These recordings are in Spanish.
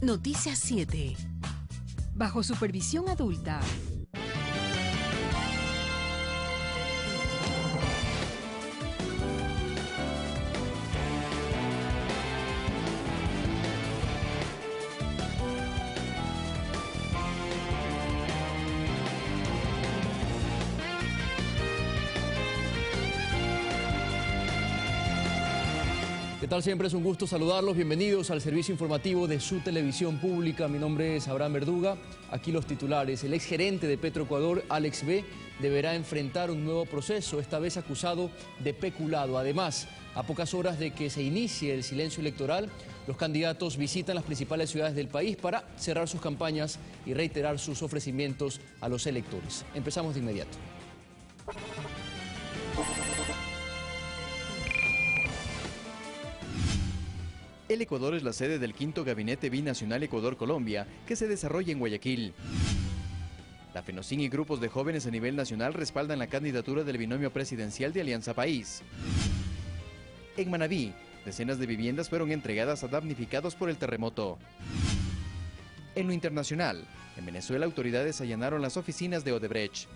Noticias 7. Bajo supervisión adulta. ¿Qué tal? Siempre es un gusto saludarlos. Bienvenidos al servicio informativo de su televisión pública. Mi nombre es Abraham Verduga. Aquí los titulares. El exgerente de Petroecuador, Alex B., deberá enfrentar un nuevo proceso, esta vez acusado de peculado. Además, a pocas horas de que se inicie el silencio electoral, los candidatos visitan las principales ciudades del país para cerrar sus campañas y reiterar sus ofrecimientos a los electores. Empezamos de inmediato. El Ecuador es la sede del quinto Gabinete Binacional Ecuador-Colombia, que se desarrolla en Guayaquil. La FENOCIN y grupos de jóvenes a nivel nacional respaldan la candidatura del binomio presidencial de Alianza País. En Manabí, decenas de viviendas fueron entregadas a damnificados por el terremoto. En lo internacional, en Venezuela autoridades allanaron las oficinas de Odebrecht.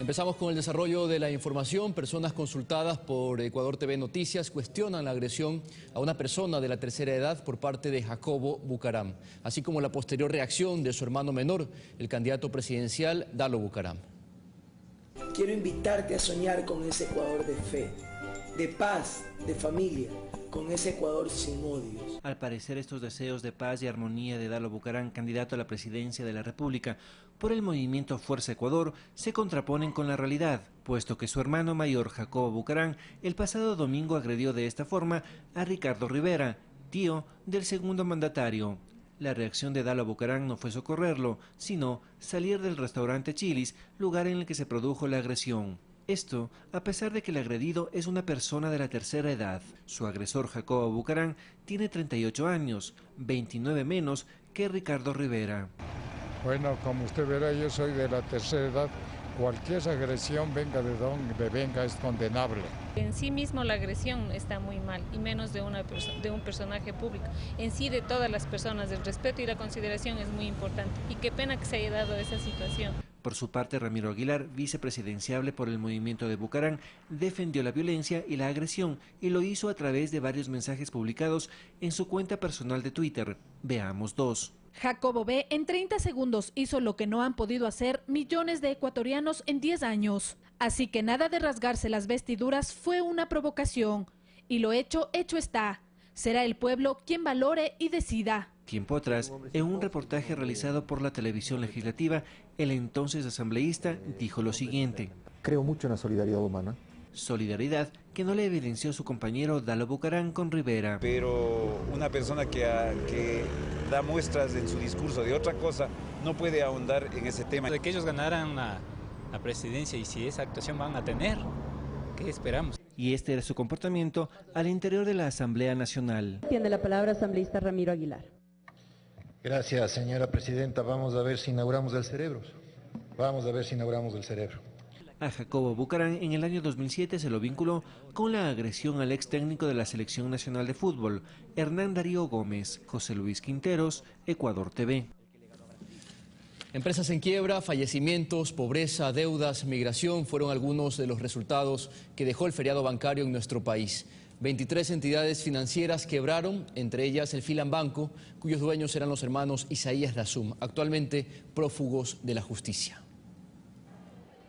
Empezamos con el desarrollo de la información. Personas consultadas por Ecuador TV Noticias cuestionan la agresión a una persona de la tercera edad por parte de Jacobo Bucaram, así como la posterior reacción de su hermano menor, el candidato presidencial Dalo Bucaram. Quiero invitarte a soñar con ese Ecuador de fe, de paz, de familia, con ese Ecuador sin odios. Al parecer, estos deseos de paz y armonía de Dalo Bucaram, candidato a la presidencia de la República por el movimiento Fuerza Ecuador, se contraponen con la realidad, puesto que su hermano mayor, Jacobo Bucaram, el pasado domingo agredió de esta forma a Ricardo Rivera, tío del segundo mandatario. La reacción de Dalo Bucaram no fue socorrerlo, sino salir del restaurante Chili's, lugar en el que se produjo la agresión. Esto, a pesar de que el agredido es una persona de la tercera edad. Su agresor, Jacobo Bucaram, tiene 38 años, 29 menos que Ricardo Rivera. Bueno, como usted verá, yo soy de la tercera edad. Cualquier agresión, venga de donde venga, es condenable. En sí mismo la agresión está muy mal, y menos de un personaje público. En sí, de todas las personas, el respeto y la consideración es muy importante. Y qué pena que se haya dado esa situación. Por su parte, Ramiro Aguilar, vicepresidenciable por el movimiento de Bucaram, defendió la violencia y la agresión y lo hizo a través de varios mensajes publicados en su cuenta personal de Twitter. Veamos dos. Jacobo B. en 30 segundos hizo lo que no han podido hacer millones de ecuatorianos en 10 años. Así que nada de rasgarse las vestiduras fue una provocación. Y lo hecho, hecho está. Será el pueblo quien valore y decida. Tiempo atrás, en un reportaje realizado por la televisión legislativa, el entonces asambleísta dijo lo siguiente. Creo mucho en la solidaridad humana. Solidaridad que no le evidenció su compañero Dalo Bucaram con Rivera. Pero una persona que da muestras en su discurso de otra cosa no puede ahondar en ese tema. De que ellos ganaran la presidencia y si esa actuación van a tener, ¿qué esperamos? Y este era su comportamiento al interior de la Asamblea Nacional. Tiene la palabra asambleísta Ramiro Aguilar. Gracias, señora presidenta. Vamos a ver si inauguramos el cerebro. A Jacobo Bucaram en el año 2007 se lo vinculó con la agresión al ex técnico de la Selección Nacional de Fútbol, Hernán Darío Gómez. José Luis Quinteros, Ecuador TV. Empresas en quiebra, fallecimientos, pobreza, deudas, migración fueron algunos de los resultados que dejó el feriado bancario en nuestro país. 23 entidades financieras quebraron, entre ellas el Filan Banco, cuyos dueños eran los hermanos Isaías Dazum, actualmente prófugos de la justicia.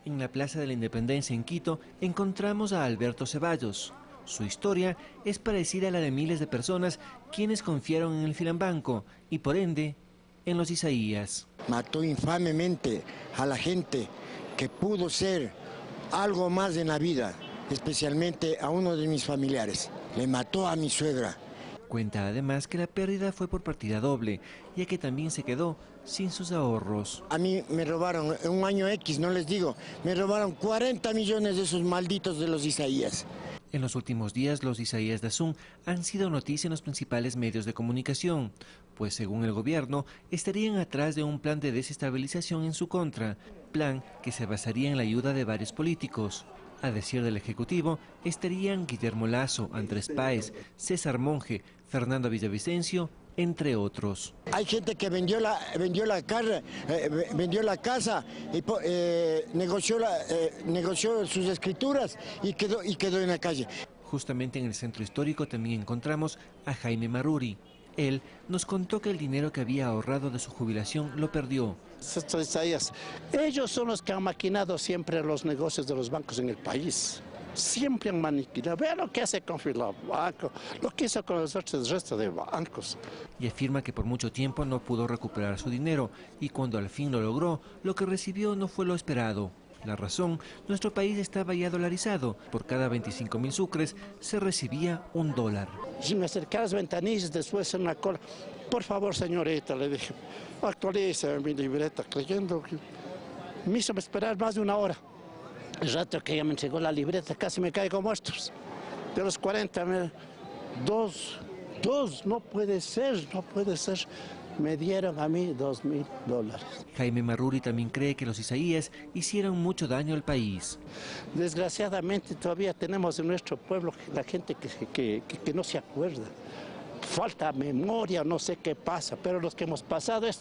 En la Plaza de la Independencia en Quito encontramos a Alberto Ceballos. Su historia es parecida a la de miles de personas quienes confiaron en el Filan Banco y por ende en los Isaías. Mató infamemente a la gente que pudo ser algo más en la vida, especialmente a uno de mis familiares. Le mató a mi suegra. Cuenta además que la pérdida fue por partida doble, ya que también se quedó sin sus ahorros. A mí me robaron en un año X, no les digo, me robaron 40 millones de esos malditos de los Isaías. En los últimos días, los Isaías Dazum han sido noticia en los principales medios de comunicación, pues según el gobierno, estarían atrás de un plan de desestabilización en su contra, plan que se basaría en la ayuda de varios políticos. A decir del Ejecutivo, estarían Guillermo Lasso, Andrés Páez, César Monge, Fernando Villavicencio, entre otros. Hay gente que vendió la casa y negoció sus escrituras y quedó en la calle. Justamente en el centro histórico también encontramos a Jaime Maruri. Él nos contó que el dinero que había ahorrado de su jubilación lo perdió. Ellos son los que han maquinado siempre los negocios de los bancos en el país. Siempre han maquinado. Vean lo que hace con Filabanco, lo que hizo con el resto de bancos. Y afirma que por mucho tiempo no pudo recuperar su dinero y cuando al fin lo logró, lo que recibió no fue lo esperado. La razón, nuestro país estaba ya dolarizado. Por cada 25.000 sucres se recibía $1. Y me acerqué a las ventanillas, después en la cola. Por favor, señorita, le dije, actualice mi libreta, creyendo que me hizo esperar más de una hora. El rato que ya me entregó la libreta, casi me caigo muertos. De los 40, dos, no puede ser. Me dieron a mí $2.000. Jaime Maruri también cree que los Isaías hicieron mucho daño al país. Desgraciadamente todavía tenemos en nuestro pueblo la gente que no se acuerda. Falta memoria, no sé qué pasa, pero los que hemos pasado es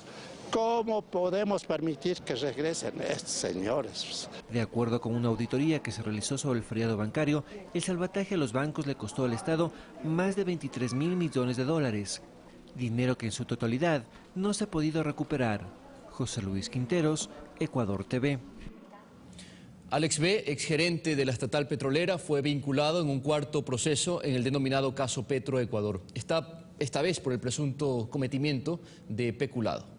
¿cómo podemos permitir que regresen estos señores? De acuerdo con una auditoría que se realizó sobre el feriado bancario, el salvataje a los bancos le costó al Estado más de $23.000 millones. Dinero que en su totalidad no se ha podido recuperar. José Luis Quinteros, Ecuador TV. Alex B., exgerente de la estatal petrolera, fue vinculado en un cuarto proceso en el denominado caso Petroecuador. Esta vez por el presunto cometimiento de peculado.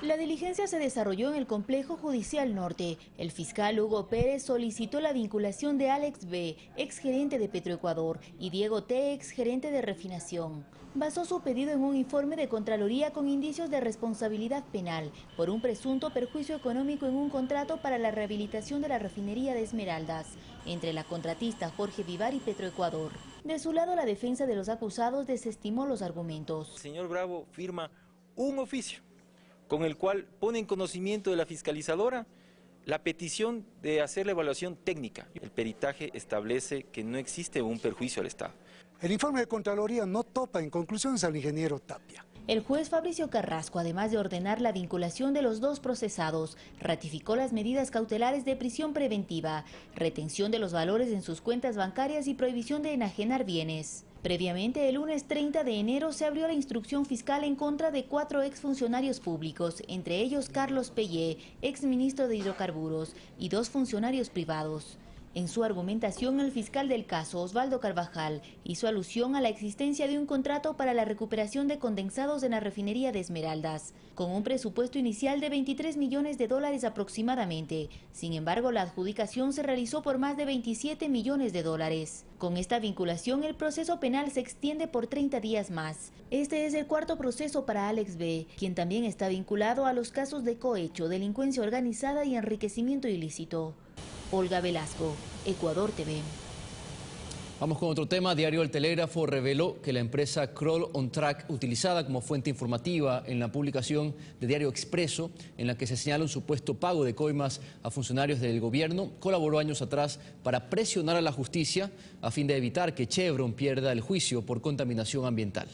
La diligencia se desarrolló en el Complejo Judicial Norte. El fiscal Hugo Pérez solicitó la vinculación de Alex B., exgerente de Petroecuador, y Diego T., exgerente de refinación. Basó su pedido en un informe de Contraloría con indicios de responsabilidad penal por un presunto perjuicio económico en un contrato para la rehabilitación de la refinería de Esmeraldas entre la contratista Jorge Vivar y Petroecuador. De su lado, la defensa de los acusados desestimó los argumentos. El señor Bravo firma un oficio con el cual pone en conocimiento de la fiscalizadora la petición de hacer la evaluación técnica. El peritaje establece que no existe un perjuicio al Estado. El informe de Contraloría no topa en conclusiones al ingeniero Tapia. El juez Fabricio Carrasco, además de ordenar la vinculación de los dos procesados, ratificó las medidas cautelares de prisión preventiva, retención de los valores en sus cuentas bancarias y prohibición de enajenar bienes. Previamente, el lunes 30 de enero se abrió la instrucción fiscal en contra de 4 exfuncionarios públicos, entre ellos Carlos Pellé, exministro de Hidrocarburos, y 2 funcionarios privados. En su argumentación, el fiscal del caso, Osvaldo Carvajal, hizo alusión a la existencia de un contrato para la recuperación de condensados en la refinería de Esmeraldas, con un presupuesto inicial de $23 millones aproximadamente. Sin embargo, la adjudicación se realizó por más de $27 millones. Con esta vinculación, el proceso penal se extiende por 30 días más. Este es el cuarto proceso para Alex B., quien también está vinculado a los casos de cohecho, delincuencia organizada y enriquecimiento ilícito. Olga Velasco, Ecuador TV. Vamos con otro tema. Diario El Telégrafo reveló que la empresa Kroll On Track, utilizada como fuente informativa en la publicación de Diario Expreso, en la que se señala un supuesto pago de coimas a funcionarios del gobierno, colaboró años atrás para presionar a la justicia a fin de evitar que Chevron pierda el juicio por contaminación ambiental.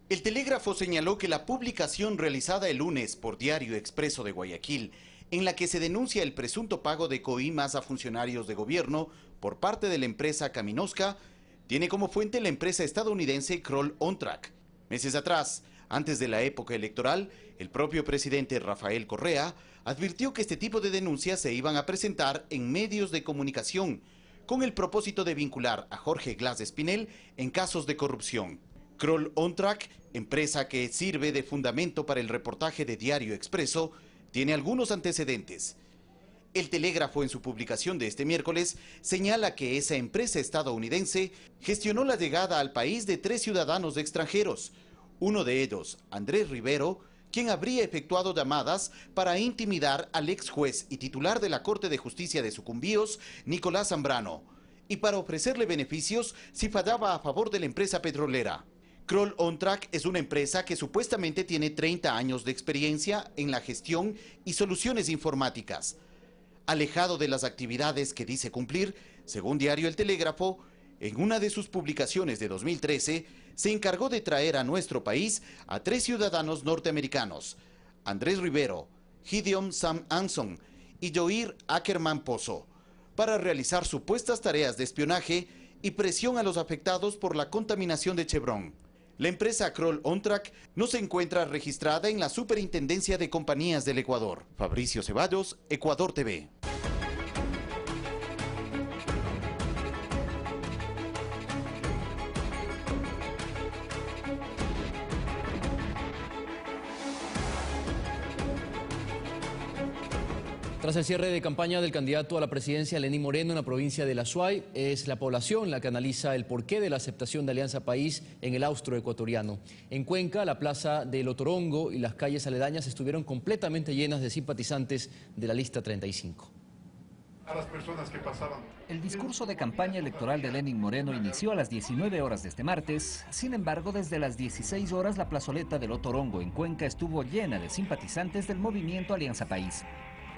El Telégrafo señaló que la publicación realizada el lunes por Diario Expreso de Guayaquil, en la que se denuncia el presunto pago de coimas a funcionarios de gobierno por parte de la empresa Caminosca, tiene como fuente la empresa estadounidense Kroll On Track. Meses atrás, antes de la época electoral, el propio presidente Rafael Correa advirtió que este tipo de denuncias se iban a presentar en medios de comunicación, con el propósito de vincular a Jorge Glas Espinel en casos de corrupción. Kroll On Track, empresa que sirve de fundamento para el reportaje de Diario Expreso, tiene algunos antecedentes. El Telégrafo, en su publicación de este miércoles, señala que esa empresa estadounidense gestionó la llegada al país de 3 ciudadanos extranjeros. Uno de ellos, Andrés Rivero, quien habría efectuado llamadas para intimidar al ex juez y titular de la Corte de Justicia de Sucumbíos, Nicolás Zambrano, y para ofrecerle beneficios si fallaba a favor de la empresa petrolera. Kroll On Track es una empresa que supuestamente tiene 30 años de experiencia en la gestión y soluciones informáticas. alejado de las actividades que dice cumplir, según diario El Telégrafo, en una de sus publicaciones de 2013, se encargó de traer a nuestro país a 3 ciudadanos norteamericanos, Andrés Rivero, Gideon Sam Anson y Joir Ackerman Pozo, para realizar supuestas tareas de espionaje y presión a los afectados por la contaminación de Chevron. La empresa Kroll Ontrack no se encuentra registrada en la Superintendencia de Compañías del Ecuador. Fabricio Ceballos, Ecuador TV. Tras el cierre de campaña del candidato a la presidencia Lenín Moreno en la provincia de La Suay, es la población la que analiza el porqué de la aceptación de Alianza País en el austro ecuatoriano. En Cuenca, la plaza del Otorongo y las calles aledañas estuvieron completamente llenas de simpatizantes de la lista 35. A las personas que pasaban. El discurso de campaña electoral de Lenín Moreno inició a las 19 horas de este martes. Sin embargo, desde las 16 horas la plazoleta del Otorongo en Cuenca estuvo llena de simpatizantes del movimiento Alianza País.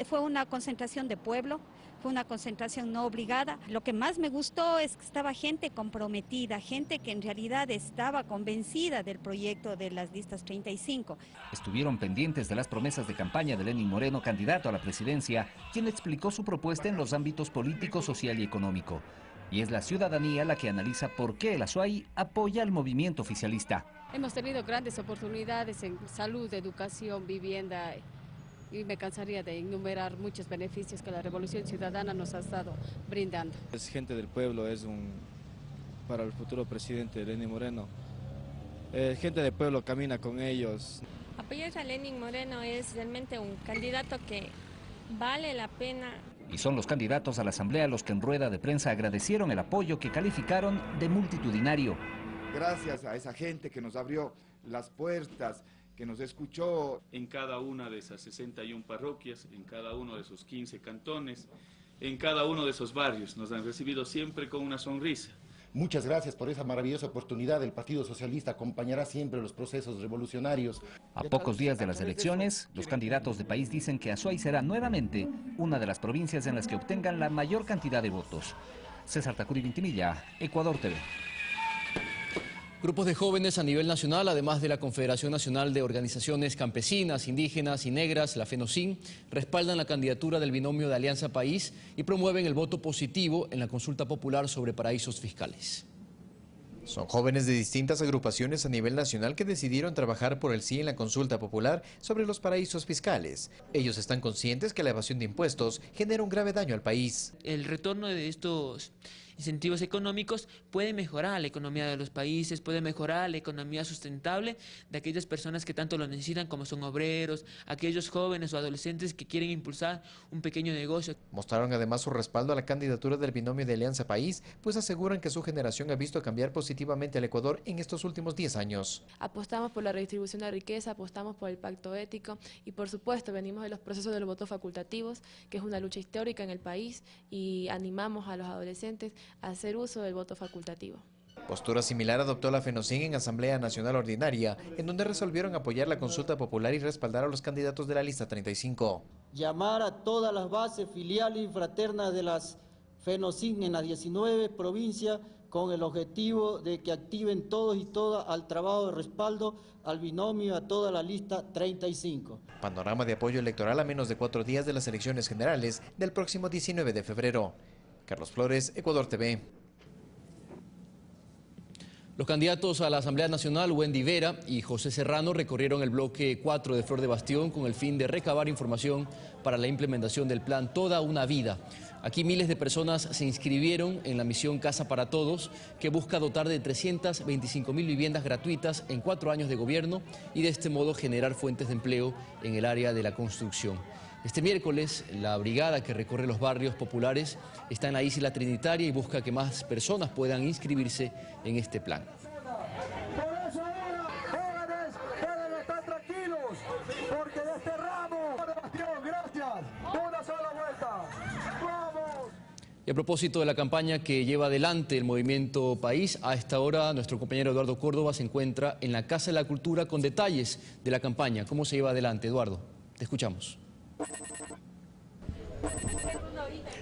Fue una concentración de pueblo, fue una concentración no obligada. Lo que más me gustó es que estaba gente comprometida, gente que en realidad estaba convencida del proyecto de las listas 35. Estuvieron pendientes de las promesas de campaña de Lenín Moreno, candidato a la presidencia, quien explicó su propuesta en los ámbitos político, social y económico. Y es la ciudadanía la que analiza por qué el Azuay apoya al movimiento oficialista. Hemos tenido grandes oportunidades en salud, educación, vivienda, y me cansaría de enumerar muchos beneficios que la Revolución Ciudadana nos ha estado brindando. Es gente del pueblo, para el futuro presidente Lenín Moreno. Gente del pueblo camina con ellos. Apoyar a Lenín Moreno es realmente un candidato que vale la pena. Y son los candidatos a la asamblea los que en rueda de prensa agradecieron el apoyo que calificaron de multitudinario. Gracias a esa gente que nos abrió las puertas, que nos escuchó. En cada una de esas 61 parroquias, en cada uno de esos 15 cantones, en cada uno de esos barrios, nos han recibido siempre con una sonrisa. Muchas gracias por esa maravillosa oportunidad. El Partido Socialista acompañará siempre los procesos revolucionarios. A pocos días de las elecciones, los candidatos de país dicen que Azuay será nuevamente una de las provincias en las que obtengan la mayor cantidad de votos. César Tacuri Vintimilla, Ecuador TV. Grupos de jóvenes a nivel nacional, además de la Confederación Nacional de Organizaciones Campesinas, Indígenas y Negras, la FENOCIN, respaldan la candidatura del binomio de Alianza País y promueven el voto positivo en la consulta popular sobre paraísos fiscales. Son jóvenes de distintas agrupaciones a nivel nacional que decidieron trabajar por el sí en la consulta popular sobre los paraísos fiscales. Ellos están conscientes que la evasión de impuestos genera un grave daño al país. El retorno de estos incentivos económicos puede mejorar la economía de los países, puede mejorar la economía sustentable de aquellas personas que tanto lo necesitan, como son obreros, aquellos jóvenes o adolescentes que quieren impulsar un pequeño negocio. Mostraron además su respaldo a la candidatura del binomio de Alianza País, pues aseguran que su generación ha visto cambiar positivamente al Ecuador en estos últimos 10 años. Apostamos por la redistribución de riqueza, apostamos por el pacto ético y por supuesto venimos de los procesos de los votos facultativos, que es una lucha histórica en el país, y animamos a los adolescentes a hacer uso del voto facultativo. Postura similar adoptó la FENOCIN en Asamblea Nacional Ordinaria, en donde resolvieron apoyar la consulta popular y respaldar a los candidatos de la lista 35. Llamar a todas las bases filiales y fraternas de las FENOCIN en las 19 provincias con el objetivo de que activen todos y todas al trabajo de respaldo al binomio a toda la lista 35. Panorama de apoyo electoral a menos de 4 días de las elecciones generales del próximo 19 de febrero. Carlos Flores, Ecuador TV. Los candidatos a la Asamblea Nacional, Wendy Vera y José Serrano, recorrieron el bloque 4 de Flor de Bastión con el fin de recabar información para la implementación del plan Toda una Vida. Aquí miles de personas se inscribieron en la misión Casa para Todos, que busca dotar de 325.000 viviendas gratuitas en 4 años de gobierno y de este modo generar fuentes de empleo en el área de la construcción. Este miércoles, la brigada que recorre los barrios populares está en la Isla Trinitaria y busca que más personas puedan inscribirse en este plan. Por eso ahora, jóvenes, pueden estar tranquilos, porque desterramos Flor de Bastión. Gracias. Una sola vuelta. ¡Vamos! Y a propósito de la campaña que lleva adelante el Movimiento País, a esta hora nuestro compañero Eduardo Córdoba se encuentra en la Casa de la Cultura con detalles de la campaña. ¿Cómo se lleva adelante, Eduardo? Te escuchamos.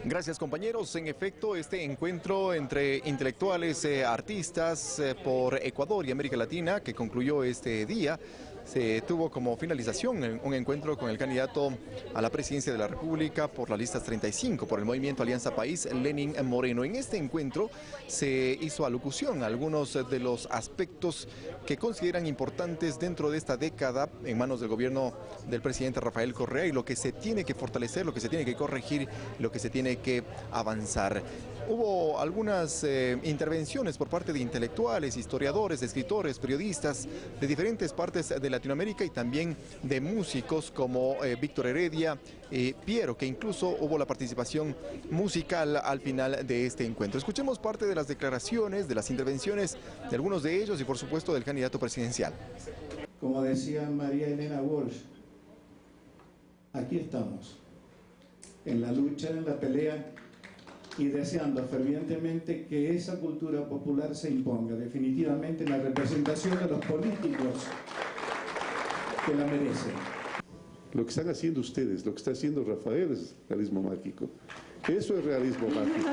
Gracias, compañeros. En efecto, este encuentro entre intelectuales, artistas por Ecuador y América Latina, que concluyó este día, se tuvo como finalización un encuentro con el candidato a la presidencia de la República por la lista 35, por el movimiento Alianza País, Lenín Moreno. En este encuentro se hizo alocución a algunos de los aspectos que consideran importantes dentro de esta década en manos del gobierno del presidente Rafael Correa y lo que se tiene que fortalecer, lo que se tiene que corregir, lo que se tiene que avanzar. Hubo algunas intervenciones por parte de intelectuales, historiadores, escritores, periodistas de diferentes partes de Latinoamérica y también de músicos como Víctor Heredia, Piero, que incluso hubo la participación musical al final de este encuentro. Escuchemos parte de las declaraciones, de las intervenciones de algunos de ellos y por supuesto del candidato presidencial. Como decía María Elena Walsh, aquí estamos, en la lucha, en la pelea, y deseando fervientemente que esa cultura popular se imponga definitivamente en la representación de los políticos que la merecen. Lo que están haciendo ustedes, lo que está haciendo Rafael es realismo mágico. Eso es realismo mágico.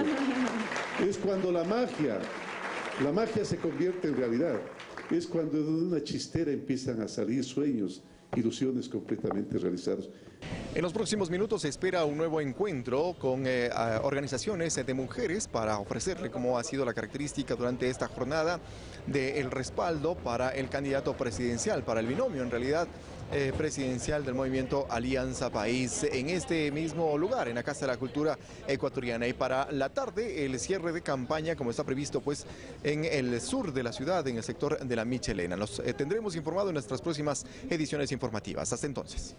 Es cuando la magia se convierte en realidad. Es cuando de una chistera empiezan a salir sueños, ilusiones completamente realizadas. En los próximos minutos se espera un nuevo encuentro con organizaciones de mujeres para ofrecerle, como ha sido la característica durante esta jornada, del respaldo para el candidato presidencial, para el binomio en realidad presidencial del movimiento Alianza País, en este mismo lugar, en la Casa de la Cultura Ecuatoriana. Y para la tarde, el cierre de campaña, como está previsto pues en el sur de la ciudad, en el sector de la Michelena. Los tendremos informado en nuestras próximas ediciones informativas. Hasta entonces.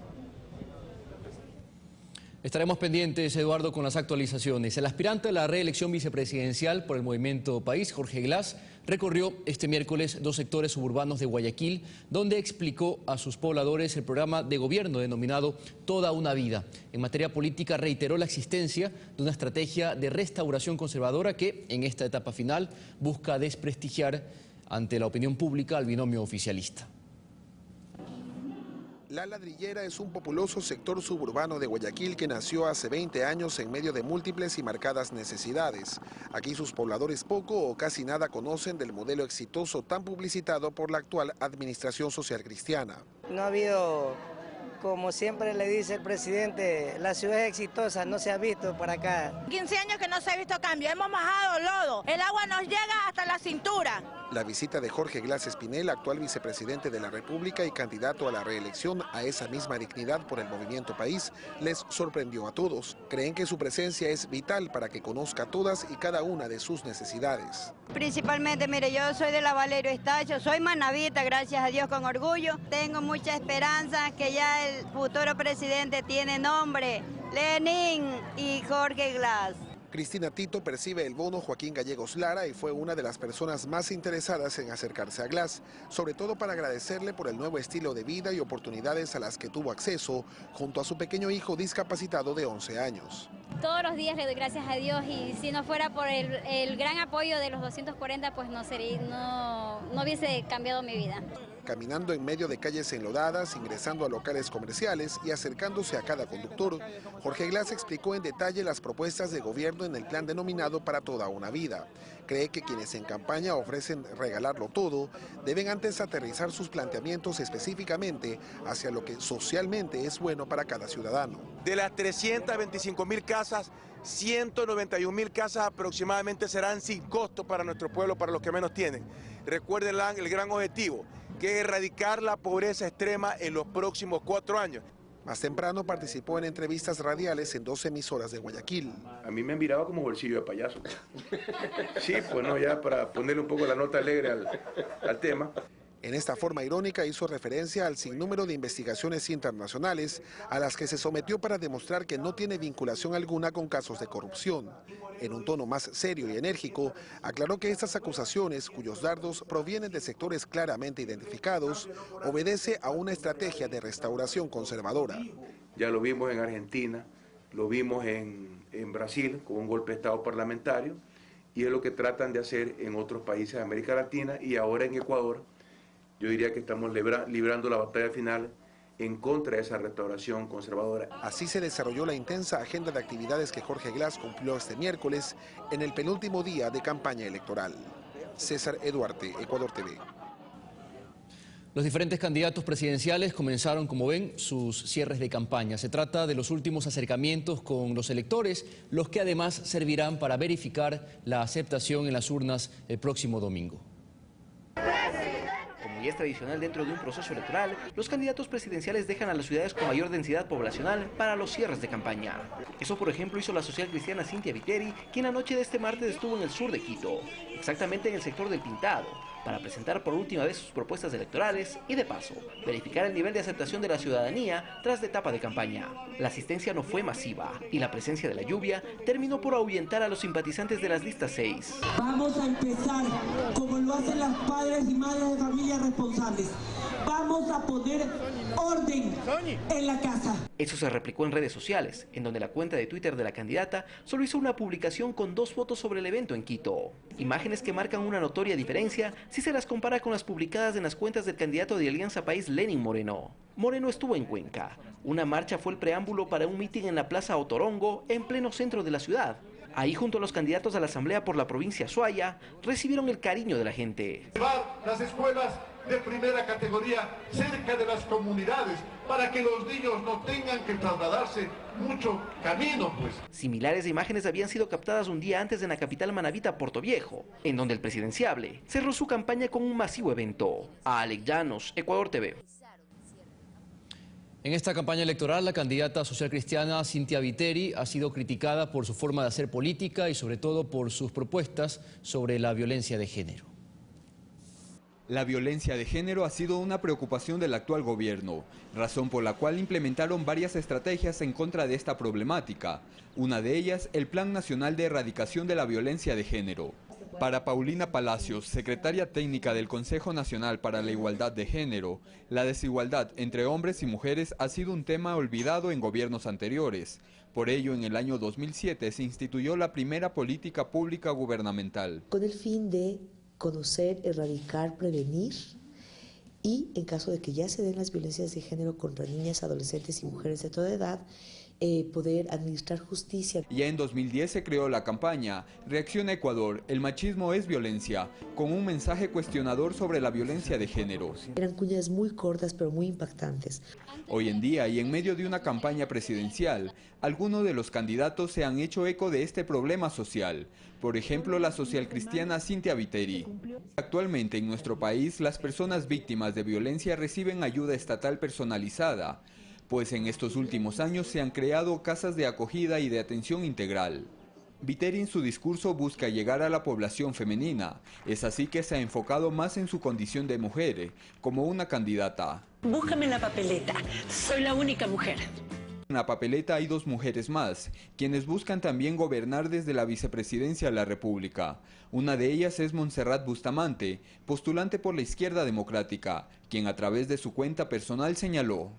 Estaremos pendientes, Eduardo, con las actualizaciones. El aspirante a la reelección vicepresidencial por el Movimiento País, Jorge Glass, recorrió este miércoles 2 sectores suburbanos de Guayaquil, donde explicó a sus pobladores el programa de gobierno denominado Toda una Vida. En materia política reiteró la existencia de una estrategia de restauración conservadora que, en esta etapa final, busca desprestigiar ante la opinión pública al binomio oficialista. La Ladrillera es un populoso sector suburbano de Guayaquil que nació hace 20 años en medio de múltiples y marcadas necesidades. Aquí sus pobladores poco o casi nada conocen del modelo exitoso tan publicitado por la actual administración social cristiana. No ha habido, como siempre le dice el presidente, la ciudad es exitosa, no se ha visto por acá. 15 años que no se ha visto cambio, hemos bajado lodo, el agua nos llega hasta la cintura. La visita de Jorge Glass Espinel, actual vicepresidente de la República y candidato a la reelección a esa misma dignidad por el Movimiento País, les sorprendió a todos. Creen que su presencia es vital para que conozca todas y cada una de sus necesidades. Principalmente, mire, yo soy de la Valerio Estacho, soy manabita, gracias a Dios, con orgullo. Tengo mucha esperanza que ya el futuro presidente tiene nombre, Lenín y Jorge Glass. Cristina Tito percibe el bono Joaquín Gallegos Lara y fue una de las personas más interesadas en acercarse a Glass, sobre todo para agradecerle por el nuevo estilo de vida y oportunidades a las que tuvo acceso junto a su pequeño hijo discapacitado de 11 años. Todos los días le doy gracias a Dios y si no fuera por el gran apoyo de los 240, pues no hubiese cambiado mi vida. Caminando en medio de calles enlodadas, ingresando a locales comerciales y acercándose a cada conductor, Jorge Glass explicó en detalle las propuestas de gobierno en el plan denominado Para Toda una Vida. Cree que quienes en campaña ofrecen regalarlo todo, deben antes aterrizar sus planteamientos específicamente hacia lo que socialmente es bueno para cada ciudadano. De las 325.000 casas, 191.000 casas aproximadamente serán sin costo para nuestro pueblo, para los que menos tienen. Recuerden el gran objetivo, que es erradicar la pobreza extrema en los próximos 4 años. Más temprano participó en entrevistas radiales en 2 emisoras de Guayaquil. A mí me miraba como bolsillo de payaso. Sí, pues no, ya para ponerle un poco la nota alegre al tema. En esta forma irónica hizo referencia al sinnúmero de investigaciones internacionales a las que se sometió para demostrar que no tiene vinculación alguna con casos de corrupción. En un tono más serio y enérgico, aclaró que estas acusaciones, cuyos dardos provienen de sectores claramente identificados, obedece a una estrategia de restauración conservadora. Ya lo vimos en Argentina, lo vimos en Brasil con un golpe de Estado parlamentario, y es lo que tratan de hacer en otros países de América Latina y ahora en Ecuador. Yo diría que estamos librando la batalla final en contra de esa restauración conservadora. Así se desarrolló la intensa agenda de actividades que Jorge Glas cumplió este miércoles en el penúltimo día de campaña electoral. César Eduarte, Ecuador TV. Los diferentes candidatos presidenciales comenzaron, como ven, sus cierres de campaña. Se trata de los últimos acercamientos con los electores, los que además servirán para verificar la aceptación en las urnas el próximo domingo. Como ya es tradicional dentro de un proceso electoral, los candidatos presidenciales dejan a las ciudades con mayor densidad poblacional para los cierres de campaña. Eso, por ejemplo, hizo la social cristiana Cynthia Viteri, quien la noche de este martes estuvo en el sur de Quito, exactamente en el sector del Pintado, para presentar por última vez sus propuestas electorales y, de paso, verificar el nivel de aceptación de la ciudadanía tras la etapa de campaña. La asistencia no fue masiva y la presencia de la lluvia terminó por ahuyentar a los simpatizantes de las listas 6. Vamos a empezar como lo hacen las padres y madres de familia responsables. Vamos a poner orden en la casa. Eso se replicó en redes sociales, en donde la cuenta de Twitter de la candidata solo hizo una publicación con 2 fotos sobre el evento en Quito. Imágenes que marcan una notoria diferencia si se las compara con las publicadas en las cuentas del candidato de Alianza País, Lenín Moreno. Moreno estuvo en Cuenca. Una marcha fue el preámbulo para un mitin en la Plaza Otorongo, en pleno centro de la ciudad. Ahí, junto a los candidatos a la Asamblea por la provincia Suaya, recibieron el cariño de la gente. Llevar las escuelas de primera categoría cerca de las comunidades para que los niños no tengan que trasladarse mucho camino, pues. Similares imágenes habían sido captadas un día antes en la capital manabita, Portoviejo, en donde el presidenciable cerró su campaña con un masivo evento. A Alex Llanos, Ecuador TV. En esta campaña electoral, la candidata social cristiana Cynthia Viteri ha sido criticada por su forma de hacer política y sobre todo por sus propuestas sobre la violencia de género. La violencia de género ha sido una preocupación del actual gobierno, razón por la cual implementaron varias estrategias en contra de esta problemática. Una de ellas, el Plan Nacional de Erradicación de la Violencia de Género. Para Paulina Palacios, secretaria técnica del Consejo Nacional para la Igualdad de Género, la desigualdad entre hombres y mujeres ha sido un tema olvidado en gobiernos anteriores. Por ello, en el año 2007 se instituyó la primera política pública gubernamental. Con el fin de conocer, erradicar, prevenir y, en caso de que ya se den las violencias de género contra niñas, adolescentes y mujeres de toda edad, poder administrar justicia. Ya en 2010 se creó la campaña Reacciona Ecuador, el machismo es violencia, con un mensaje cuestionador sobre la violencia de género. Eran cuñas muy cortas pero muy impactantes. Hoy en día y en medio de una campaña presidencial, algunos de los candidatos se han hecho eco de este problema social. Por ejemplo, la socialcristiana Cynthia Viteri. Actualmente en nuestro país, las personas víctimas de violencia reciben ayuda estatal personalizada, pues en estos últimos años se han creado casas de acogida y de atención integral. Viteri en su discurso busca llegar a la población femenina, es así que se ha enfocado más en su condición de mujer, como una candidata. Búscame en la papeleta, soy la única mujer. En la papeleta hay 2 mujeres más, quienes buscan también gobernar desde la vicepresidencia de la República. Una de ellas es Montserrat Bustamante, postulante por la Izquierda Democrática, quien a través de su cuenta personal señaló: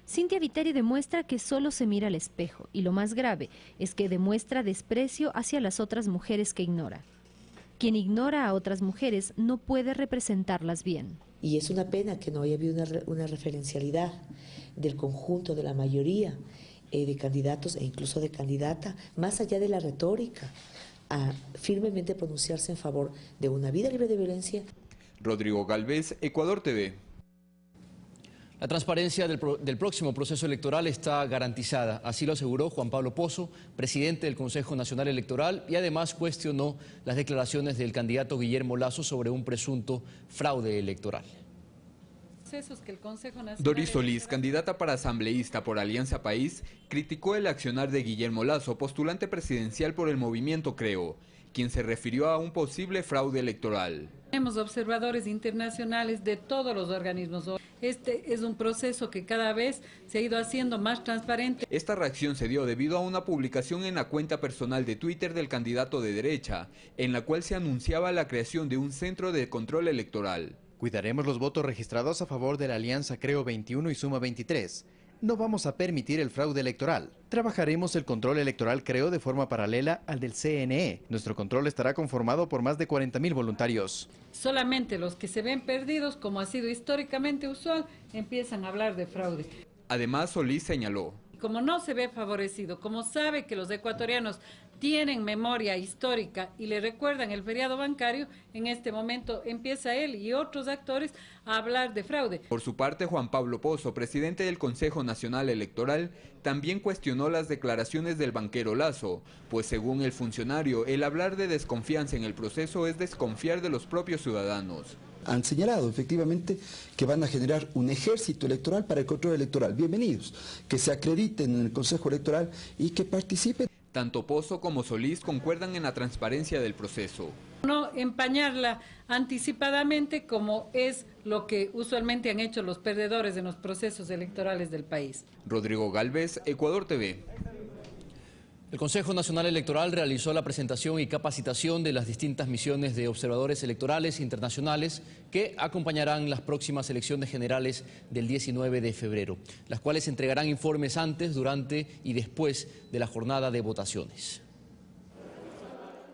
Cynthia Viteri demuestra que solo se mira al espejo y lo más grave es que demuestra desprecio hacia las otras mujeres que ignora. Quien ignora a otras mujeres no puede representarlas bien. Y es una pena que no haya habido una referencialidad del conjunto, de la mayoría de candidatos e incluso de candidata, más allá de la retórica, a firmemente pronunciarse en favor de una vida libre de violencia. Rodrigo Galvez, Ecuador TV. La transparencia del próximo proceso electoral está garantizada, así lo aseguró Juan Pablo Pozo, presidente del Consejo Nacional Electoral, y además cuestionó las declaraciones del candidato Guillermo Lasso sobre un presunto fraude electoral. Doris Solís, candidata para asambleísta por Alianza País, criticó el accionar de Guillermo Lasso, postulante presidencial por el movimiento Creo, quien se refirió a un posible fraude electoral. Tenemos observadores internacionales de todos los organismos. Este es un proceso que cada vez se ha ido haciendo más transparente. Esta reacción se dio debido a una publicación en la cuenta personal de Twitter del candidato de derecha, en la cual se anunciaba la creación de un centro de control electoral. Cuidaremos los votos registrados a favor de la Alianza Creo 21 y Suma 23. No vamos a permitir el fraude electoral. Trabajaremos el control electoral Creo de forma paralela al del CNE. Nuestro control estará conformado por más de 40.000 voluntarios. Solamente los que se ven perdidos, como ha sido históricamente usual, empiezan a hablar de fraude. Además, Solís señaló: como no se ve favorecido, como sabe que los ecuatorianos tienen memoria histórica y le recuerdan el feriado bancario, en este momento empieza él y otros actores a hablar de fraude. Por su parte, Juan Pablo Pozo, presidente del Consejo Nacional Electoral, también cuestionó las declaraciones del banquero Lazo, pues según el funcionario, el hablar de desconfianza en el proceso es desconfiar de los propios ciudadanos. Han señalado efectivamente que van a generar un ejército electoral para el control electoral. Bienvenidos, que se acrediten en el Consejo Electoral y que participen. Tanto Pozo como Solís concuerdan en la transparencia del proceso. No empañarla anticipadamente, como es lo que usualmente han hecho los perdedores en los procesos electorales del país. Rodrigo Galvez, Ecuador TV. El Consejo Nacional Electoral realizó la presentación y capacitación de las distintas misiones de observadores electorales internacionales que acompañarán las próximas elecciones generales del 19 de febrero, las cuales entregarán informes antes, durante y después de la jornada de votaciones.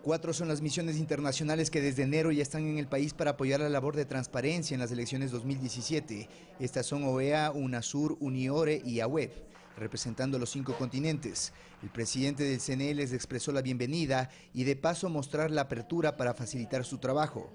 4 son las misiones internacionales que desde enero ya están en el país para apoyar la labor de transparencia en las elecciones 2017. Estas son OEA, UNASUR, UNIORE y AWEB, representando los 5 continentes. El presidente del CNE les expresó la bienvenida y de paso mostrar la apertura para facilitar su trabajo.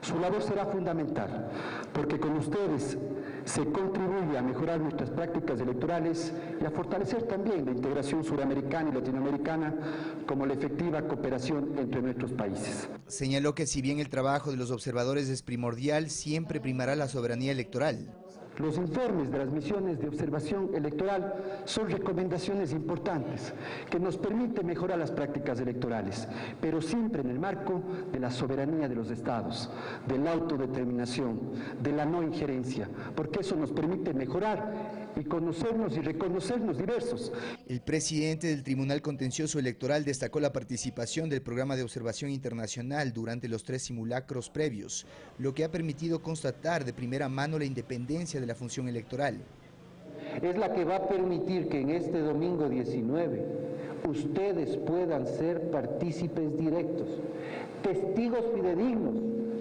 Su labor será fundamental, porque con ustedes se contribuye a mejorar nuestras prácticas electorales y a fortalecer también la integración suramericana y latinoamericana como la efectiva cooperación entre nuestros países. Señaló que si bien el trabajo de los observadores es primordial, siempre primará la soberanía electoral. Los informes de las misiones de observación electoral son recomendaciones importantes que nos permiten mejorar las prácticas electorales, pero siempre en el marco de la soberanía de los estados, de la autodeterminación, de la no injerencia, porque eso nos permite mejorar y conocernos y reconocernos diversos. El presidente del Tribunal Contencioso Electoral destacó la participación del programa de observación internacional durante los 3 simulacros previos, lo que ha permitido constatar de primera mano la independencia de la función electoral. Es la que va a permitir que en este domingo 19 ustedes puedan ser partícipes directos, testigos fidedignos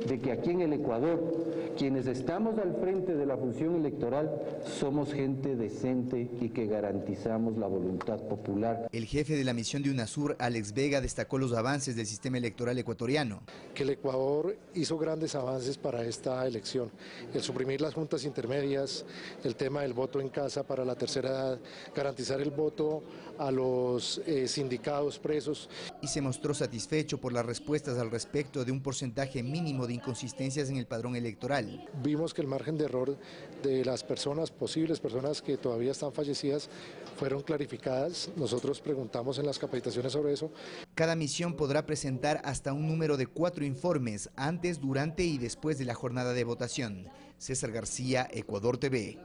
de que aquí en el Ecuador, quienes estamos al frente de la función electoral, somos gente decente y que garantizamos la voluntad popular. El jefe de la misión de UNASUR, Alex Vega, destacó los avances del sistema electoral ecuatoriano. Que el Ecuador hizo grandes avances para esta elección. El suprimir las juntas intermedias, el tema del voto en casa para la tercera edad, garantizar el voto a los sindicados presos. Y se mostró satisfecho por las respuestas al respecto de un porcentaje mínimo de inconsistencias en el padrón electoral. Vimos que el margen de error de las personas, posibles personas que todavía están fallecidas, fueron clarificadas. Nosotros preguntamos en las capacitaciones sobre eso. Cada misión podrá presentar hasta un número de 4 informes antes, durante y después de la jornada de votación. César García, Ecuador TV.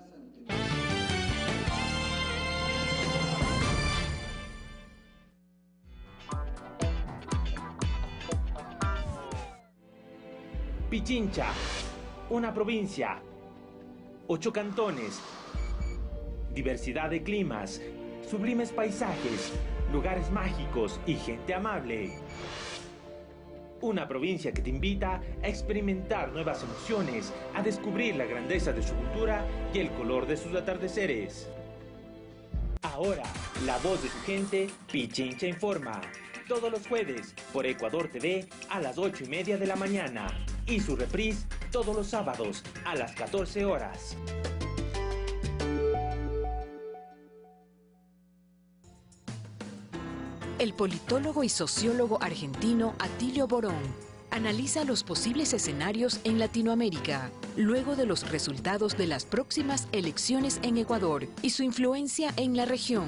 Pichincha, una provincia, 8 cantones, diversidad de climas, sublimes paisajes, lugares mágicos y gente amable. Una provincia que te invita a experimentar nuevas emociones, a descubrir la grandeza de su cultura y el color de sus atardeceres. Ahora, la voz de su gente, Pichincha Informa. Todos los jueves por Ecuador TV a las 8:30 de la mañana. Y su reprise todos los sábados a las 14 horas. El politólogo y sociólogo argentino Atilio Borón analiza los posibles escenarios en Latinoamérica, luego de los resultados de las próximas elecciones en Ecuador y su influencia en la región,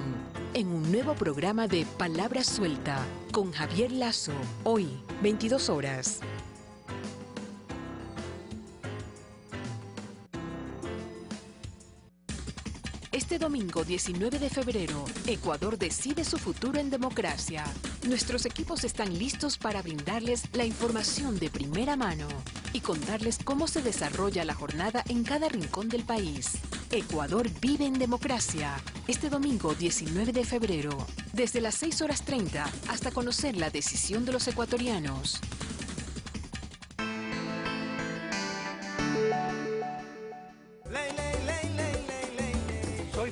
en un nuevo programa de Palabra Suelta, con Javier Lazo, hoy, 22 horas. Este domingo 19 de febrero, Ecuador decide su futuro en democracia. Nuestros equipos están listos para brindarles la información de primera mano y contarles cómo se desarrolla la jornada en cada rincón del país. Ecuador vive en democracia. Este domingo 19 de febrero, desde las 6:30 hasta conocer la decisión de los ecuatorianos.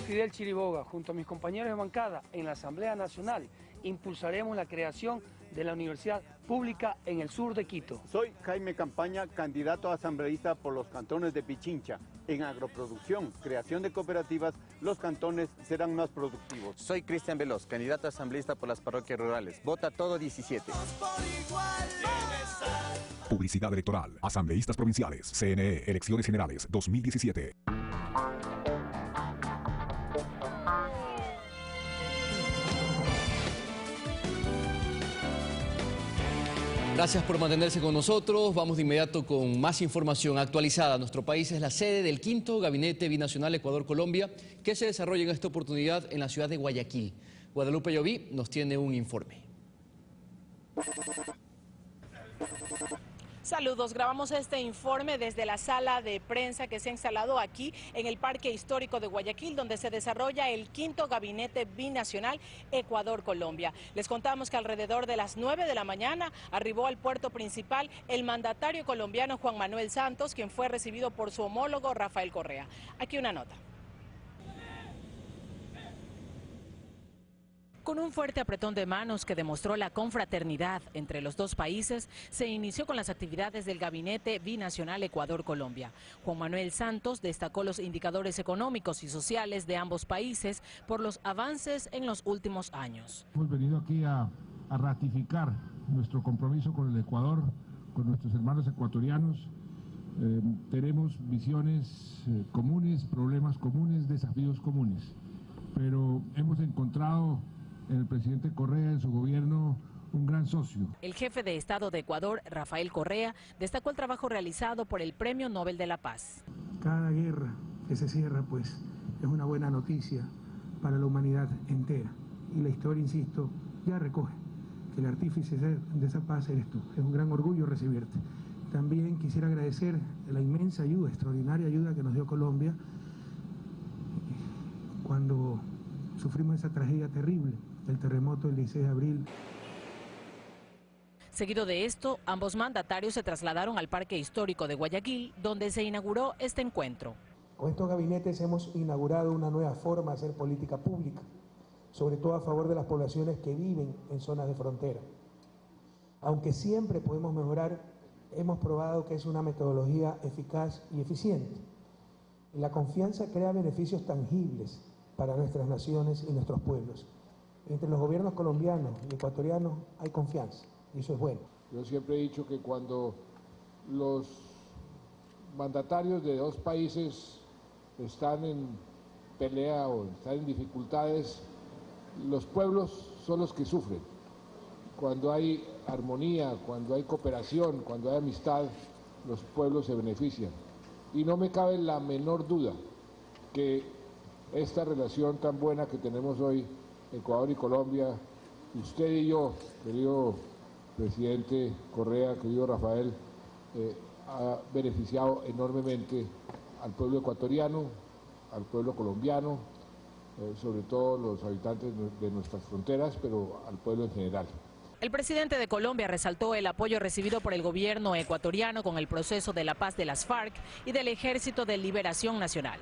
Fidel Chiriboga, junto a mis compañeros de bancada en la Asamblea Nacional, impulsaremos la creación de la Universidad Pública en el sur de Quito. Soy Jaime Campaña, candidato a asambleísta por los cantones de Pichincha. En agroproducción, creación de cooperativas, los cantones serán más productivos. Soy Cristian Veloz, candidato a asambleísta por las parroquias rurales. Vota todo 17. Publicidad electoral. Asambleístas provinciales. CNE. Elecciones Generales 2017. Gracias por mantenerse con nosotros. Vamos de inmediato con más información actualizada. Nuestro país es la sede del 5º Gabinete Binacional Ecuador-Colombia, que se desarrolla en esta oportunidad en la ciudad de Guayaquil. Guadalupe Lloví nos tiene un informe. Saludos, grabamos este informe desde la sala de prensa que se ha instalado aquí en el Parque Histórico de Guayaquil, donde se desarrolla el 5º Gabinete Binacional Ecuador-Colombia. Les contamos que alrededor de las 9 de la mañana arribó al puerto principal el mandatario colombiano Juan Manuel Santos, quien fue recibido por su homólogo Rafael Correa. Aquí una nota. Con un fuerte apretón de manos que demostró la confraternidad entre los dos países, se inició con las actividades del Gabinete Binacional Ecuador-Colombia. Juan Manuel Santos destacó los indicadores económicos y sociales de ambos países por los avances en los últimos años. Hemos venido aquí a ratificar nuestro compromiso con el Ecuador, con nuestros hermanos ecuatorianos. Tenemos visiones comunes, problemas comunes, desafíos comunes, pero hemos encontrado en el presidente Correa, en su gobierno, un gran socio. El jefe de Estado de Ecuador, Rafael Correa, destacó el trabajo realizado por el Premio Nobel de la Paz. Cada guerra que se cierra, pues, es una buena noticia para la humanidad entera. Y la historia, insisto, ya recoge que el artífice de esa paz eres tú. Es un gran orgullo recibirte. También quisiera agradecer la inmensa ayuda, extraordinaria ayuda que nos dio Colombia cuando sufrimos esa tragedia terrible, el terremoto del 16 de abril. Seguido de esto, ambos mandatarios se trasladaron al Parque Histórico de Guayaquil, donde se inauguró este encuentro. Con estos gabinetes hemos inaugurado una nueva forma de hacer política pública, sobre todo a favor de las poblaciones que viven en zonas de frontera. Aunque siempre podemos mejorar, hemos probado que es una metodología eficaz y eficiente. La confianza crea beneficios tangibles para nuestras naciones y nuestros pueblos. Entre los gobiernos colombianos y ecuatorianos hay confianza, y eso es bueno. Yo siempre he dicho que cuando los mandatarios de dos países están en pelea o están en dificultades, los pueblos son los que sufren. Cuando hay armonía, cuando hay cooperación, cuando hay amistad, los pueblos se benefician. Y no me cabe la menor duda que esta relación tan buena que tenemos hoy, Ecuador y Colombia, usted y yo, querido presidente Correa, querido Rafael, ha beneficiado enormemente al pueblo ecuatoriano, al pueblo colombiano, sobre todo los habitantes de nuestras fronteras, pero al pueblo en general. El presidente de Colombia resaltó el apoyo recibido por el gobierno ecuatoriano con el proceso de la paz de las FARC y del Ejército de Liberación Nacional.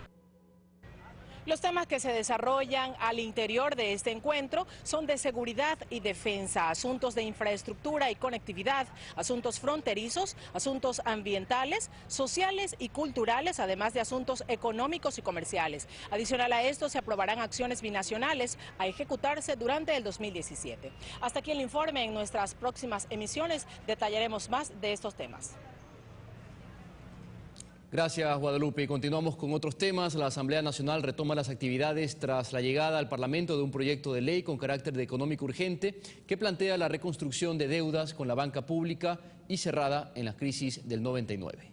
Los temas que se desarrollan al interior de este encuentro son de seguridad y defensa, asuntos de infraestructura y conectividad, asuntos fronterizos, asuntos ambientales, sociales y culturales, además de asuntos económicos y comerciales. Adicional a esto, se aprobarán acciones binacionales a ejecutarse durante el 2017. Hasta aquí el informe. En nuestras próximas emisiones detallaremos más de estos temas. Gracias, Guadalupe. Y continuamos con otros temas. La Asamblea Nacional retoma las actividades tras la llegada al Parlamento de un proyecto de ley con carácter de económico urgente que plantea la reconstrucción de deudas con la banca pública y cerrada en la crisis del 99.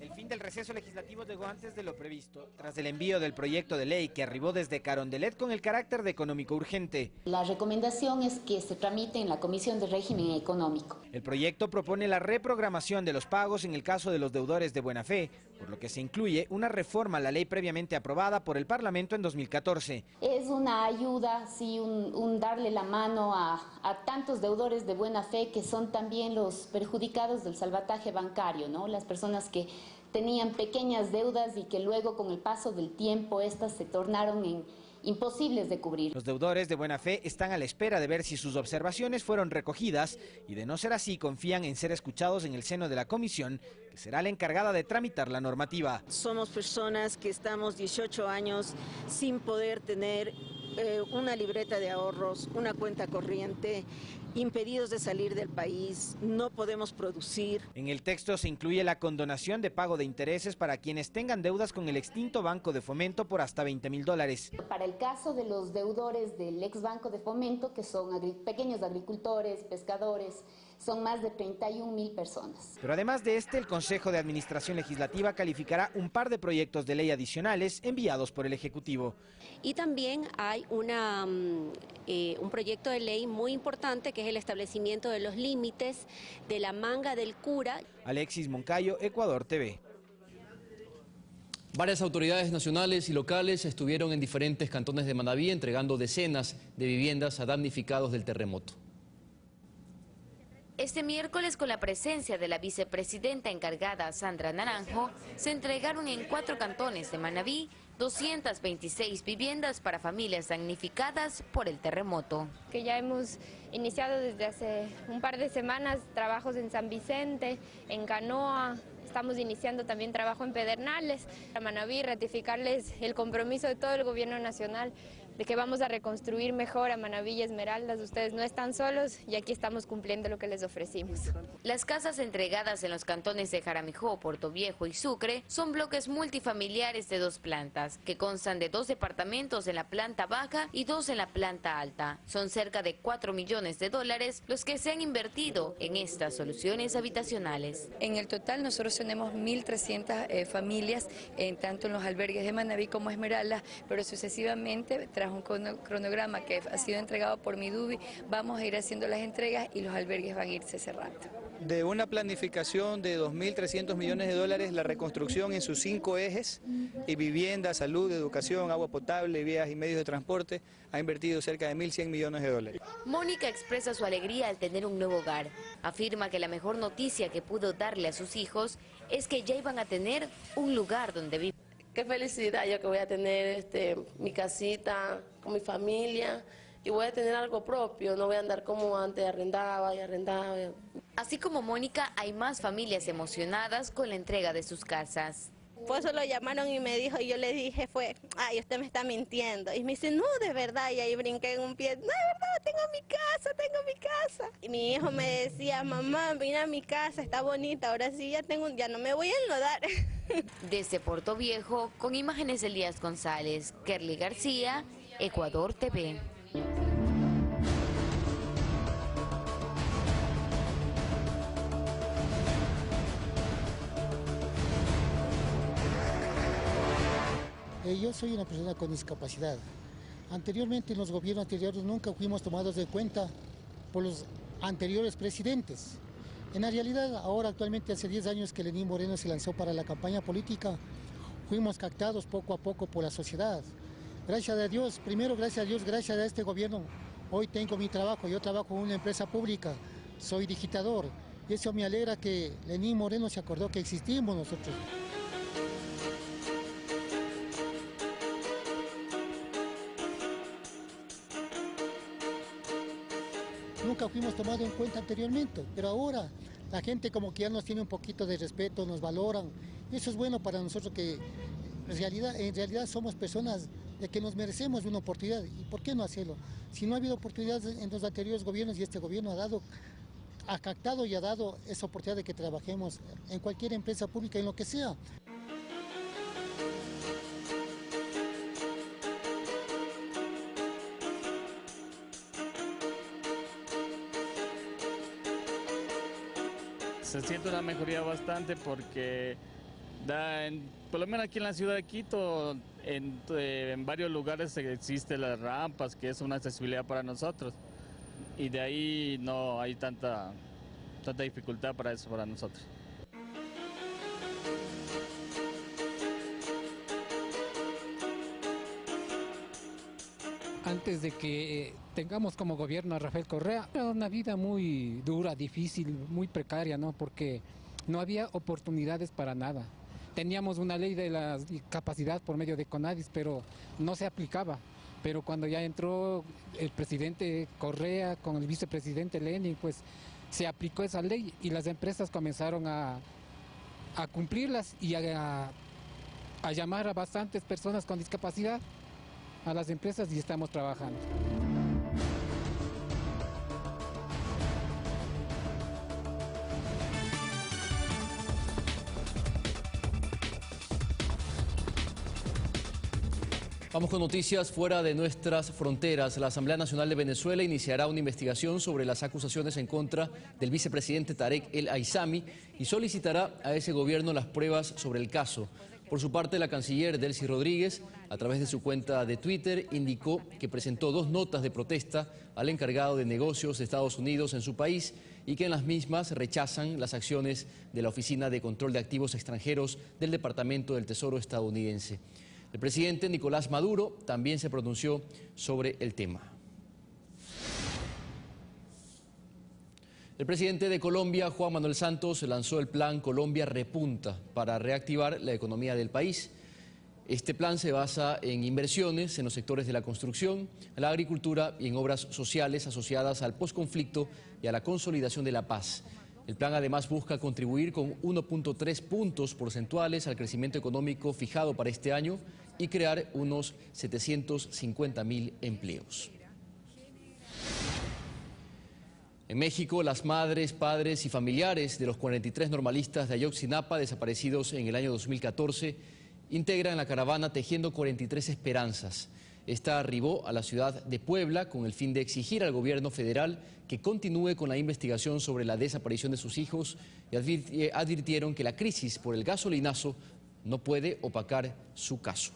El fin del receso legislativo llegó antes de lo previsto, tras el envío del proyecto de ley que arribó desde Carondelet con el carácter de económico urgente. La recomendación es que se tramite en la Comisión de Régimen Económico. El proyecto propone la reprogramación de los pagos en el caso de los deudores de buena fe, por lo que se incluye una reforma a la ley previamente aprobada por el Parlamento en 2014. Es una ayuda, sí, un darle la mano a tantos deudores de buena fe que son también los perjudicados del salvataje bancario, ¿no? Las personas que tenían pequeñas deudas y que luego con el paso del tiempo estas se tornaron imposibles de cubrir. Los deudores de buena fe están a la espera de ver si sus observaciones fueron recogidas y de no ser así confían en ser escuchados en el seno de la comisión, que será la encargada de tramitar la normativa. Somos personas que estamos 18 años sin poder tener una libreta de ahorros, una cuenta corriente, impedidos de salir del país, no podemos producir. En el texto se incluye la condonación de pago de intereses para quienes tengan deudas con el extinto Banco de Fomento por hasta $20.000. Para el caso de los deudores del ex Banco de Fomento, que son pequeños agricultores, pescadores, son más de 31.000 personas. Pero además de este, el Consejo de Administración Legislativa calificará un par de proyectos de ley adicionales enviados por el Ejecutivo. Y también hay un proyecto de ley muy importante que es el establecimiento de los límites de la manga del cura. Alexis Moncayo, Ecuador TV. Varias autoridades nacionales y locales estuvieron en diferentes cantones de Manabí entregando decenas de viviendas a damnificados del terremoto. Este miércoles, con la presencia de la vicepresidenta encargada Sandra Naranjo, se entregaron en 4 cantones de Manabí 226 viviendas para familias damnificadas por el terremoto. Que ya hemos iniciado desde hace un par de semanas trabajos en San Vicente, en Canoa. Estamos iniciando también trabajo en Pedernales. A Manabí, ratificarles el compromiso de todo el gobierno nacional de que vamos a reconstruir mejor a Manabí y Esmeraldas. Ustedes no están solos y aquí estamos cumpliendo lo que les ofrecimos. Las casas entregadas en los cantones de Jaramijó, Puerto Viejo y Sucre son bloques multifamiliares de 2 plantas, que constan de 2 departamentos en la planta baja y 2 en la planta alta. Son cerca de $4 millones los que se han invertido en estas soluciones habitacionales. En el total nosotros tenemos 1.300 familias, tanto en los albergues de Manabí como Esmeraldas, pero sucesivamente, tras un cronograma que ha sido entregado por Midubi, vamos a ir haciendo las entregas y los albergues van a irse cerrando. De una planificación de 2.300 millones de dólares, la reconstrucción en sus 5 ejes, y vivienda, salud, educación, agua potable, vías y medios de transporte, ha invertido cerca de 1.100 millones de dólares. Mónica expresa su alegría al tener un nuevo hogar. Afirma que la mejor noticia que pudo darle a sus hijos es que ya iban a tener un lugar donde vivir. Qué felicidad yo que voy a tener mi casita con mi familia y voy a tener algo propio, no voy a andar como antes, arrendaba y arrendaba. Así como Mónica, hay más familias emocionadas con la entrega de sus casas. Por eso lo llamaron y me dijo, y yo le dije, ay, usted me está mintiendo. Y me dice, no, de verdad, y ahí brinqué en un pie, no, de verdad, tengo mi casa. Y mi hijo me decía, mamá, mira mi casa, está bonita, ahora sí ya no me voy a enlodar. Desde Puerto Viejo, con imágenes de Elías González, Kerly García, Ecuador TV. Yo soy una persona con discapacidad. Anteriormente, en los gobiernos anteriores, nunca fuimos tomados en cuenta por los anteriores presidentes. En la realidad, ahora actualmente hace 10 años que Lenín Moreno se lanzó para la campaña política, fuimos captados poco a poco por la sociedad. Gracias a Dios, primero gracias a Dios, gracias a este gobierno, hoy tengo mi trabajo, yo trabajo en una empresa pública, soy digitador, y eso me alegra que Lenín Moreno se acordó que existimos nosotros. Nunca fuimos tomados en cuenta anteriormente, pero ahora la gente como que ya nos tiene un poquito de respeto, nos valoran. Y eso es bueno para nosotros, que en realidad somos personas de que nos merecemos una oportunidad. ¿Y por qué no hacerlo? Si no ha habido oportunidades en los anteriores gobiernos y este gobierno ha captado y ha dado esa oportunidad de que trabajemos en cualquier empresa pública, en lo que sea. Se siente una mejoría bastante porque por lo menos aquí en la ciudad de Quito, en varios lugares existen las rampas, que es una accesibilidad para nosotros, y de ahí no hay tanta dificultad para eso para nosotros. Antes de que tengamos como gobierno a Rafael Correa, era una vida muy dura, difícil, muy precaria, ¿no? Porque no había oportunidades para nada. teníamos una ley de la discapacidad por medio de CONADIS, pero no se aplicaba. Pero cuando ya entró el presidente Correa con el vicepresidente Lenin, pues se aplicó esa ley y las empresas comenzaron a cumplirlas y a llamar a bastantes personas con discapacidad a las empresas y estamos trabajando. Vamos con noticias fuera de nuestras fronteras. La Asamblea Nacional de Venezuela iniciará una investigación sobre las acusaciones en contra del vicepresidente Tarek El Aissami y solicitará a ese gobierno las pruebas sobre el caso. Por su parte, la canciller Delcy Rodríguez, a través de su cuenta de Twitter, indicó que presentó 2 notas de protesta al encargado de negocios de Estados Unidos en su país y que en las mismas rechazan las acciones de la Oficina de Control de Activos Extranjeros del Departamento del Tesoro estadounidense. El presidente Nicolás Maduro también se pronunció sobre el tema. El presidente de Colombia, Juan Manuel Santos, lanzó el plan Colombia Repunta para reactivar la economía del país. Este plan se basa en inversiones en los sectores de la construcción, la agricultura y en obras sociales asociadas al posconflicto y a la consolidación de la paz. El plan además busca contribuir con 1.3 puntos porcentuales al crecimiento económico fijado para este año y crear unos 750.000 empleos. En México, las madres, padres y familiares de los 43 normalistas de Ayotzinapa desaparecidos en el año 2014 integran la caravana Tejiendo 43 Esperanzas. Esta arribó a la ciudad de Puebla con el fin de exigir al gobierno federal que continúe con la investigación sobre la desaparición de sus hijos y advirtieron que la crisis por el gasolinazo no puede opacar su caso.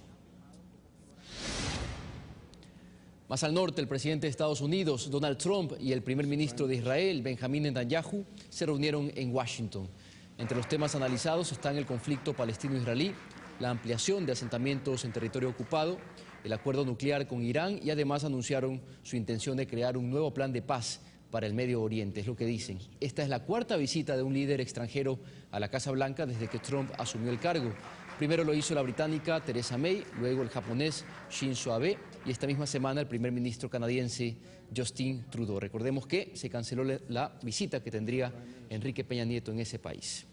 Más al norte, el presidente de Estados Unidos, Donald Trump, y el primer ministro de Israel, Benjamín Netanyahu, se reunieron en Washington. Entre los temas analizados están el conflicto palestino-israelí, la ampliación de asentamientos en territorio ocupado, el acuerdo nuclear con Irán y además anunciaron su intención de crear un nuevo plan de paz para el Medio Oriente, es lo que dicen. Esta es la 4ª visita de un líder extranjero a la Casa Blanca desde que Trump asumió el cargo. Primero lo hizo la británica Theresa May, luego el japonés Shinzo Abe y esta misma semana el primer ministro canadiense Justin Trudeau. Recordemos que se canceló la visita que tendría Enrique Peña Nieto en ese país.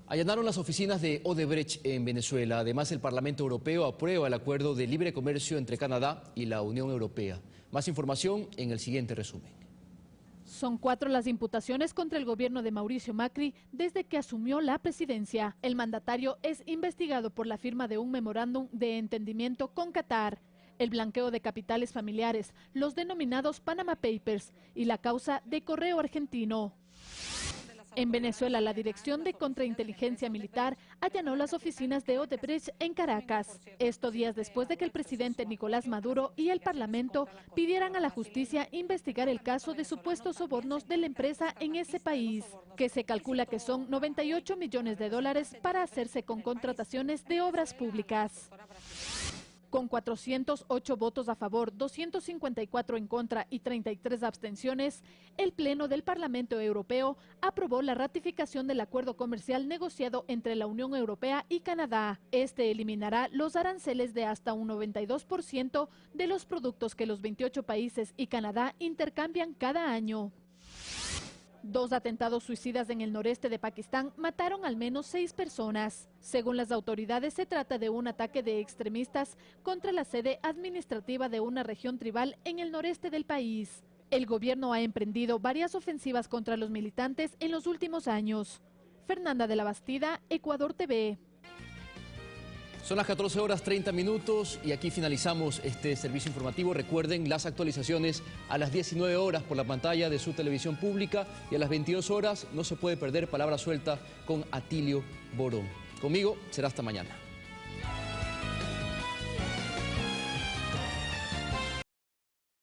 Allanaron las oficinas de Odebrecht en Venezuela. Además, el Parlamento Europeo aprueba el acuerdo de libre comercio entre Canadá y la Unión Europea. Más información en el siguiente resumen. Son 4 las imputaciones contra el gobierno de Mauricio Macri desde que asumió la presidencia. El mandatario es investigado por la firma de un memorándum de entendimiento con Qatar, el blanqueo de capitales familiares, los denominados Panama Papers y la causa de Correo Argentino. En Venezuela, la Dirección de Contrainteligencia Militar allanó las oficinas de Odebrecht en Caracas. Esto días después de que el presidente Nicolás Maduro y el Parlamento pidieran a la justicia investigar el caso de supuestos sobornos de la empresa en ese país, que se calcula que son 98 millones de dólares para hacerse con contrataciones de obras públicas. Con 408 votos a favor, 254 en contra y 33 abstenciones, el Pleno del Parlamento Europeo aprobó la ratificación del acuerdo comercial negociado entre la Unión Europea y Canadá. Este eliminará los aranceles de hasta un 92% de los productos que los 28 países y Canadá intercambian cada año. 2 atentados suicidas en el noreste de Pakistán mataron al menos 6 personas. Según las autoridades, se trata de un ataque de extremistas contra la sede administrativa de una región tribal en el noreste del país. El gobierno ha emprendido varias ofensivas contra los militantes en los últimos años. Fernanda de la Bastida, Ecuador TV. Son las 14:30 y aquí finalizamos este servicio informativo. Recuerden las actualizaciones a las 19 horas por la pantalla de su televisión pública y a las 22 horas no se puede perder Palabra Suelta con Atilio Borón. Conmigo será hasta mañana.